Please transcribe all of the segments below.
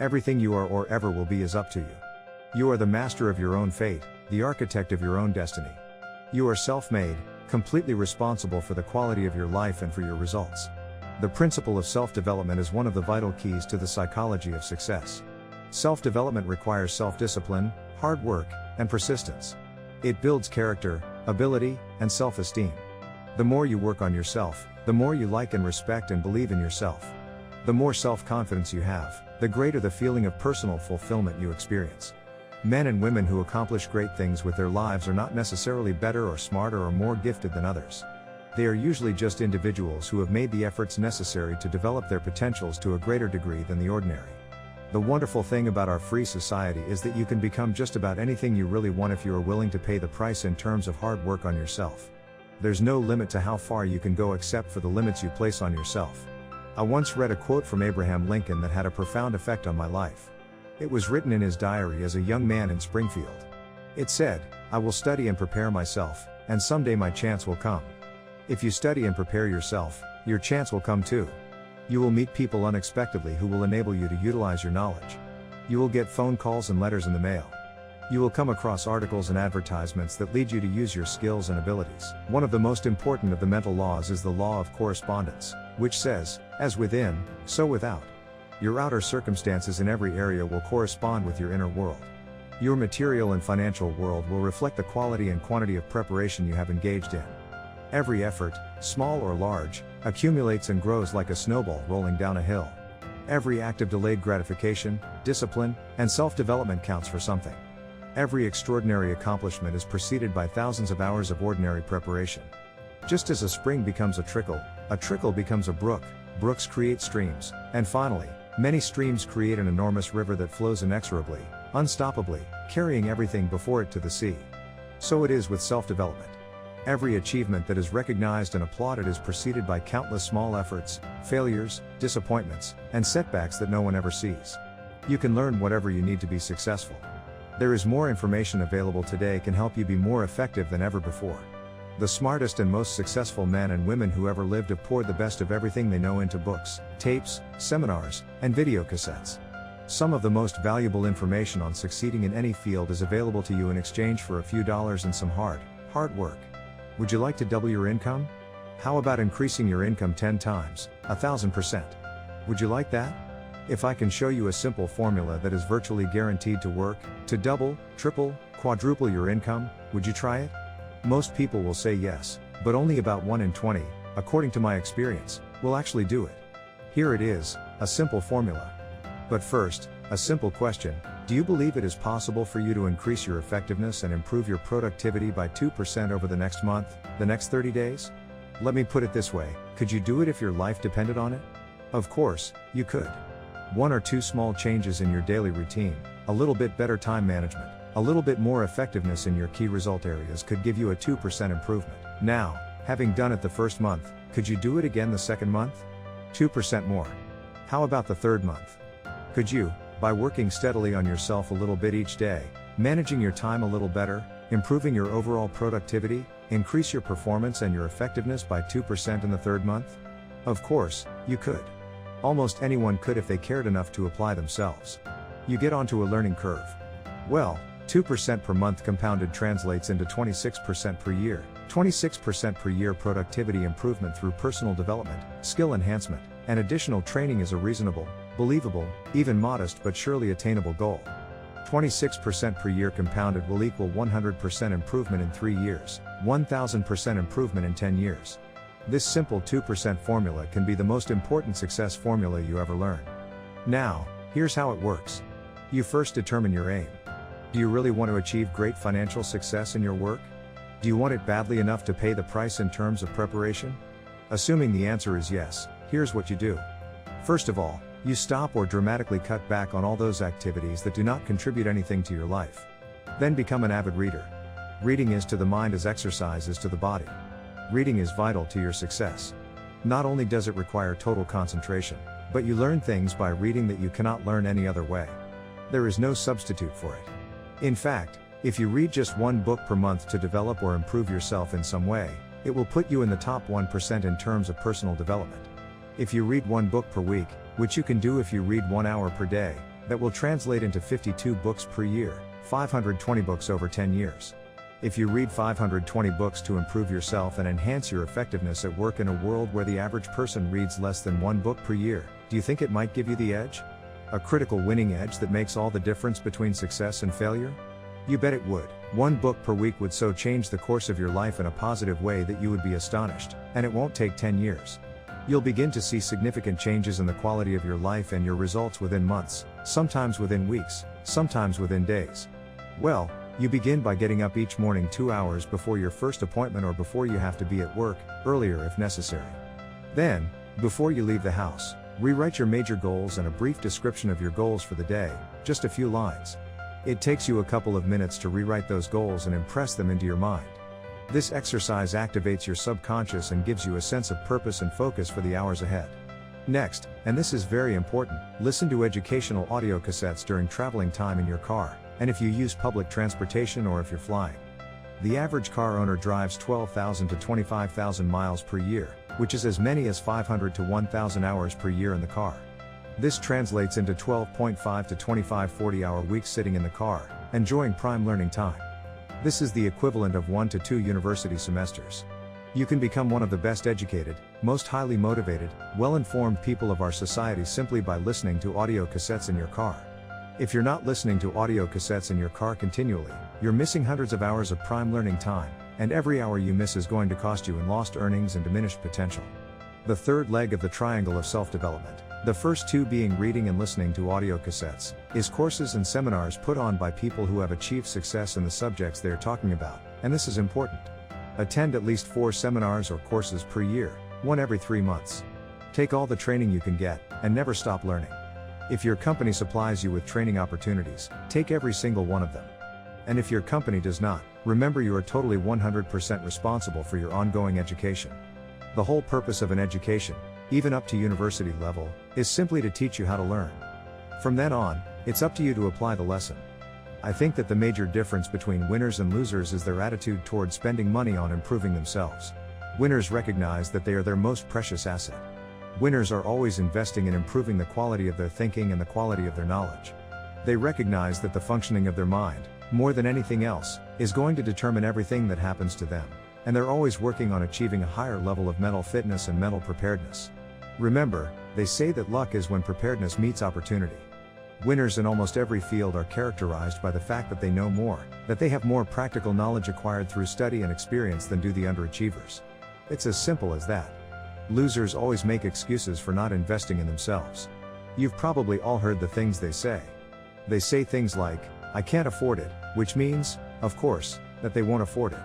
Everything you are or ever will be is up to you. You are the master of your own fate, the architect of your own destiny. You are self-made, completely responsible for the quality of your life and for your results. The principle of self-development is one of the vital keys to the psychology of success. Self-development requires self-discipline, hard work, and persistence. It builds character, ability, and self-esteem. The more you work on yourself, the more you like and respect and believe in yourself. The more self-confidence you have, the greater the feeling of personal fulfillment you experience. Men and women who accomplish great things with their lives are not necessarily better or smarter or more gifted than others. They are usually just individuals who have made the efforts necessary to develop their potentials to a greater degree than the ordinary. The wonderful thing about our free society is that you can become just about anything you really want if you are willing to pay the price in terms of hard work on yourself. There's no limit to how far you can go except for the limits you place on yourself. I once read a quote from Abraham Lincoln that had a profound effect on my life. It was written in his diary as a young man in Springfield. It said, "I will study and prepare myself, and someday my chance will come." If you study and prepare yourself, your chance will come too. You will meet people unexpectedly who will enable you to utilize your knowledge. You will get phone calls and letters in the mail. You will come across articles and advertisements that lead you to use your skills and abilities. One of the most important of the mental laws is the law of correspondence, which says, "As within, so without." Your outer circumstances in every area will correspond with your inner world. Your material and financial world will reflect the quality and quantity of preparation you have engaged in. Every effort, small or large, accumulates and grows like a snowball rolling down a hill. Every act of delayed gratification, discipline, and self-development counts for something. Every extraordinary accomplishment is preceded by thousands of hours of ordinary preparation. Just as a spring becomes a trickle becomes a brook, brooks create streams, and finally, many streams create an enormous river that flows inexorably, unstoppably, carrying everything before it to the sea. So it is with self-development. Every achievement that is recognized and applauded is preceded by countless small efforts, failures, disappointments, and setbacks that no one ever sees. You can learn whatever you need to be successful. There is more information available today can help you be more effective than ever before. The smartest and most successful men and women who ever lived have poured the best of everything they know into books, tapes, seminars, and video cassettes. Some of the most valuable information on succeeding in any field is available to you in exchange for a few dollars and some hard work. Would you like to double your income? How about increasing your income 10 times, 1,000%? Would you like that? If I can show you a simple formula that is virtually guaranteed to work, to double, triple, quadruple your income, would you try it? Most people will say yes, but only about 1 in 20, according to my experience, will actually do it. Here it is, a simple formula. But first, a simple question: do you believe it is possible for you to increase your effectiveness and improve your productivity by 2% over the next month, the next 30 days? Let me put it this way: could you do it if your life depended on it? Of course, you could. 1 or 2 small changes in your daily routine, a little bit better time management, a little bit more effectiveness in your key result areas could give you a 2% improvement. Now, having done it the first month, could you do it again the second month? 2% more. How about the third month? Could you, by working steadily on yourself a little bit each day, managing your time a little better, improving your overall productivity, increase your performance and your effectiveness by 2% in the third month? Of course, you could. Almost anyone could if they cared enough to apply themselves. You get onto a learning curve. Well, 2% per month compounded translates into 26% per year, 26% per year productivity improvement through personal development, skill enhancement, and additional training is a reasonable, believable, even modest but surely attainable goal. 26% per year compounded will equal 100% improvement in 3 years, 1000% improvement in 10 years. This simple 2% formula can be the most important success formula you ever learn. Now, here's how it works. You first determine your aim. Do you really want to achieve great financial success in your work? Do you want it badly enough to pay the price in terms of preparation? Assuming the answer is yes, here's what you do. First of all, you stop or dramatically cut back on all those activities that do not contribute anything to your life. Then become an avid reader. Reading is to the mind as exercise is to the body. Reading is vital to your success. Not only does it require total concentration, but you learn things by reading that you cannot learn any other way. There is no substitute for it. In fact, if you read just 1 book per month to develop or improve yourself in some way, it will put you in the top 1% in terms of personal development. If you read 1 book per week, which you can do if you read 1 hour per day, That will translate into 52 books per year, 520 books over 10 years. If you read 520 books to improve yourself and enhance your effectiveness at work in a world where the average person reads less than one book per year, do you think it might give you the edge? A critical winning edge that makes all the difference between success and failure? You bet it would. One book per week would so change the course of your life in a positive way that you would be astonished, and it won't take 10 years. You'll begin to see significant changes in the quality of your life and your results within months, sometimes within weeks, sometimes within days. Well, you begin by getting up each morning 2 hours before your first appointment or before you have to be at work, earlier if necessary. Then, before you leave the house, rewrite your major goals and a brief description of your goals for the day, just a few lines. It takes you a couple of minutes to rewrite those goals and impress them into your mind. This exercise activates your subconscious and gives you a sense of purpose and focus for the hours ahead. Next, and this is very important, listen to educational audio cassettes during traveling time in your car, and if you use public transportation or if you're flying. The average car owner drives 12,000 to 25,000 miles per year, which is as many as 500 to 1,000 hours per year in the car. This translates into 12.5 to 25 40-hour weeks sitting in the car, enjoying prime learning time. This is the equivalent of 1 to 2 university semesters. You can become one of the best educated, most highly motivated, well-informed people of our society simply by listening to audio cassettes in your car. If you're not listening to audio cassettes in your car continually, you're missing hundreds of hours of prime learning time, and every hour you miss is going to cost you in lost earnings and diminished potential. The third leg of the triangle of self-development, the first two being reading and listening to audio cassettes, is courses and seminars put on by people who have achieved success in the subjects they are talking about, and this is important. Attend at least 4 seminars or courses per year, one every 3 months. Take all the training you can get, and never stop learning. If your company supplies you with training opportunities, take every single one of them. And if your company does not, remember you are totally 100% responsible for your ongoing education. The whole purpose of an education, even up to university level, is simply to teach you how to learn. From then on, it's up to you to apply the lesson. I think that the major difference between winners and losers is their attitude toward spending money on improving themselves. Winners recognize that they are their most precious asset. Winners are always investing in improving the quality of their thinking and the quality of their knowledge. They recognize that the functioning of their mind, more than anything else, is going to determine everything that happens to them, and they're always working on achieving a higher level of mental fitness and mental preparedness. Remember, they say that luck is when preparedness meets opportunity. Winners in almost every field are characterized by the fact that they know more, that they have more practical knowledge acquired through study and experience than do the underachievers. It's as simple as that. Losers always make excuses for not investing in themselves. You've probably all heard the things they say. They say things like, "I can't afford it," which means, of course, that they won't afford it.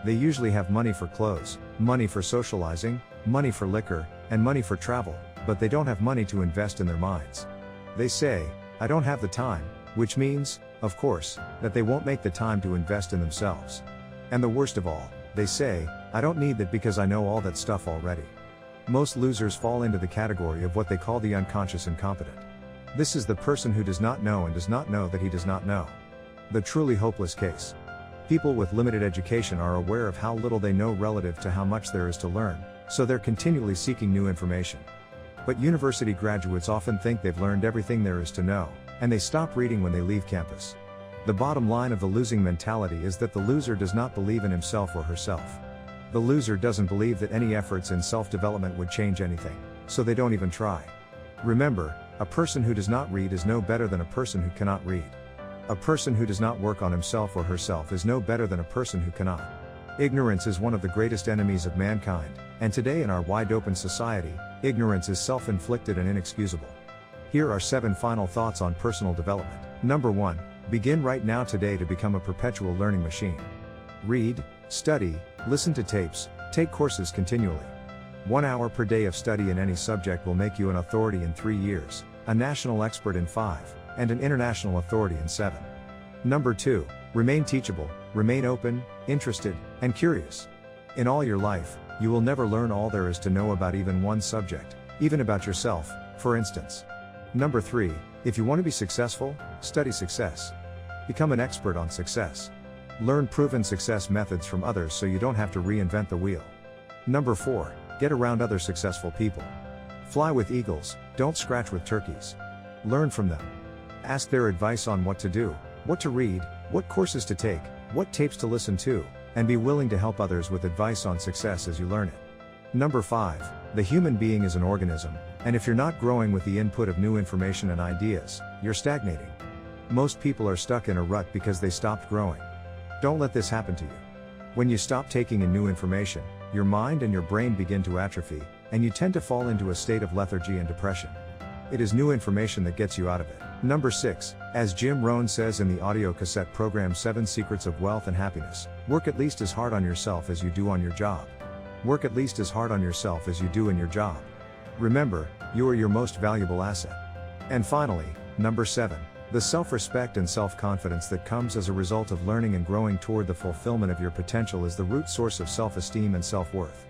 They usually have money for clothes, money for socializing, money for liquor, and money for travel, but they don't have money to invest in their minds. They say, "I don't have the time," which means, of course, that they won't make the time to invest in themselves. And the worst of all, they say, "I don't need that because I know all that stuff already." Most losers fall into the category of what they call the unconscious incompetent. This is the person who does not know and does not know that he does not know. The truly hopeless case. People with limited education are aware of how little they know relative to how much there is to learn, so they're continually seeking new information. But university graduates often think they've learned everything there is to know, and they stop reading when they leave campus. The bottom line of the losing mentality is that the loser does not believe in himself or herself. The loser doesn't believe that any efforts in self-development would change anything, so they don't even try. Remember, a person who does not read is no better than a person who cannot read. A person who does not work on himself or herself is no better than a person who cannot. Ignorance is one of the greatest enemies of mankind, and today in our wide-open society, ignorance is self-inflicted and inexcusable. Here are 7 final thoughts on personal development. Number 1. Begin right now today to become a perpetual learning machine. Read, study, listen to tapes, take courses continually. 1 hour per day of study in any subject will make you an authority in 3 years, a national expert in 5, and an international authority in 7. Number 2. Remain teachable, remain open, interested, and curious. In all your life, you will never learn all there is to know about even one subject, even about yourself, for instance. Number 3. If you want to be successful, study success. Become an expert on success. Learn proven success methods from others so you don't have to reinvent the wheel. Number 4. Get around other successful people. Fly with eagles, don't scratch with turkeys. Learn from them. Ask their advice on what to do, what to read, what courses to take, what tapes to listen to, and be willing to help others with advice on success as you learn it. Number 5. The human being is an organism, and if you're not growing with the input of new information and ideas, you're stagnating. Most people are stuck in a rut because they stopped growing. Don't let this happen to you. When you stop taking in new information, your mind and your brain begin to atrophy, and you tend to fall into a state of lethargy and depression. It is new information that gets you out of it. Number 6. As Jim Rohn says in the audio cassette program 7 Secrets of Wealth and Happiness, work at least as hard on yourself as you do on your job. Work at least as hard on yourself as you do in your job. Remember, you are your most valuable asset. And finally, number 7. The self-respect and self-confidence that comes as a result of learning and growing toward the fulfillment of your potential is the root source of self-esteem and self-worth.